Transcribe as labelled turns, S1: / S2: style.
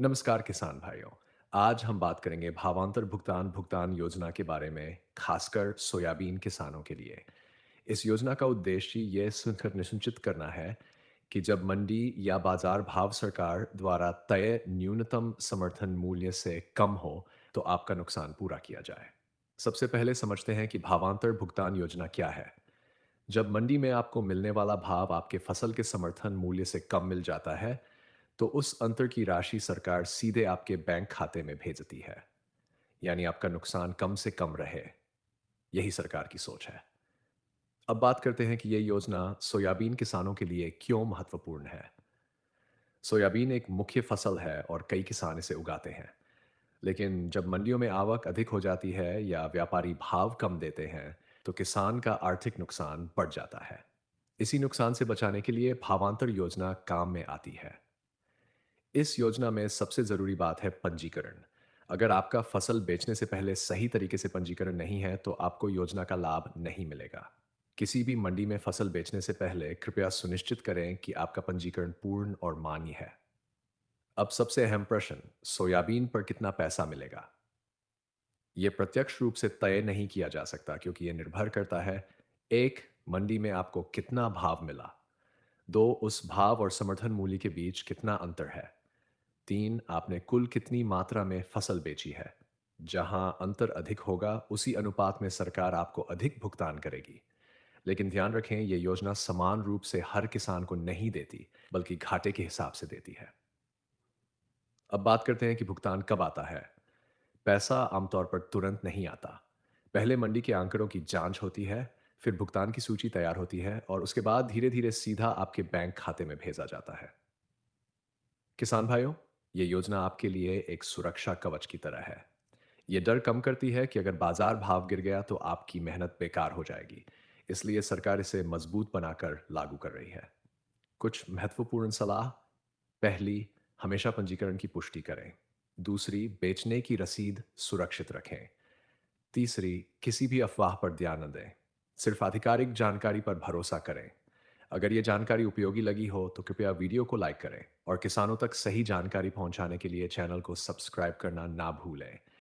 S1: नमस्कार किसान भाइयों। आज हम बात करेंगे भावांतर भुगतान भुगतान योजना के बारे में, खासकर सोयाबीन किसानों के लिए। इस योजना का उद्देश्य ये सुनिश्चित करना है कि जब मंडी या बाजार भाव सरकार द्वारा तय न्यूनतम समर्थन मूल्य से कम हो, तो आपका नुकसान पूरा किया जाए। सबसे पहले समझते हैं कि भावांतर भुगतान योजना क्या है। जब मंडी में आपको मिलने वाला भाव आपके फसल के समर्थन मूल्य से कम मिल जाता है, तो उस अंतर की राशि सरकार सीधे आपके बैंक खाते में भेजती है। यानी आपका नुकसान कम से कम रहे। यही सरकार की सोच है। अब बात करते हैं कि यह योजना सोयाबीन किसानों के लिए क्यों महत्वपूर्ण है। सोयाबीन एक मुख्य फसल है और कई किसान इसे उगाते हैं। लेकिन जब मंडियों में आवक अधिक हो जाती है या व्यापारी भाव कम देते हैं, तो किसान का आर्थिक नुकसान बढ़ जाता है। इसी नुकसान से बचाने के लिए भावांतर योजना काम में आती है। इस योजना में सबसे जरूरी बात है पंजीकरण। अगर आपका फसल बेचने से पहले सही तरीके से पंजीकरण नहीं है, तो आपको योजना का लाभ नहीं मिलेगा। किसी भी मंडी में फसल बेचने से पहले कृपया सुनिश्चित करें कि आपका पंजीकरण पूर्ण और मान्य है। अब सबसे अहम प्रश्न, सोयाबीन पर कितना पैसा मिलेगा। यह प्रत्यक्ष रूप से तय नहीं किया जा सकता, क्योंकि यह निर्भर करता है: एक, मंडी में आपको कितना भाव मिला। दो, उस भाव और समर्थन मूल्य के बीच कितना अंतर है। तीन, आपने कुल कितनी मात्रा में फसल बेची है। जहां अंतर अधिक होगा, उसी अनुपात में सरकार आपको अधिक भुगतान करेगी। लेकिन ध्यान रखें, यह योजना समान रूप से हर किसान को नहीं देती, बल्कि घाटे के हिसाब से देती है। अब बात करते हैं कि भुगतान कब आता है। पैसा आमतौर पर तुरंत नहीं आता। पहले मंडी के आंकड़ों की जांच होती है, फिर भुगतान की सूची तैयार होती है और उसके बाद धीरे धीरे सीधा आपके बैंक खाते में भेजा जाता है। किसान भाइयों, ये योजना आपके लिए एक सुरक्षा कवच की तरह है। ये डर कम करती है कि अगर बाजार भाव गिर गया तो आपकी मेहनत बेकार हो जाएगी। इसलिए सरकार इसे मजबूत बनाकर लागू कर रही है। कुछ महत्वपूर्ण सलाह: पहली, हमेशा पंजीकरण की पुष्टि करें। दूसरी, बेचने की रसीद सुरक्षित रखें। तीसरी, किसी भी अफवाह पर ध्यान न दें। सिर्फ आधिकारिक जानकारी पर भरोसा करें। अगर ये जानकारी उपयोगी लगी हो तो कृपया वीडियो को लाइक करें और किसानों तक सही जानकारी पहुंचाने के लिए चैनल को सब्सक्राइब करना ना भूलें।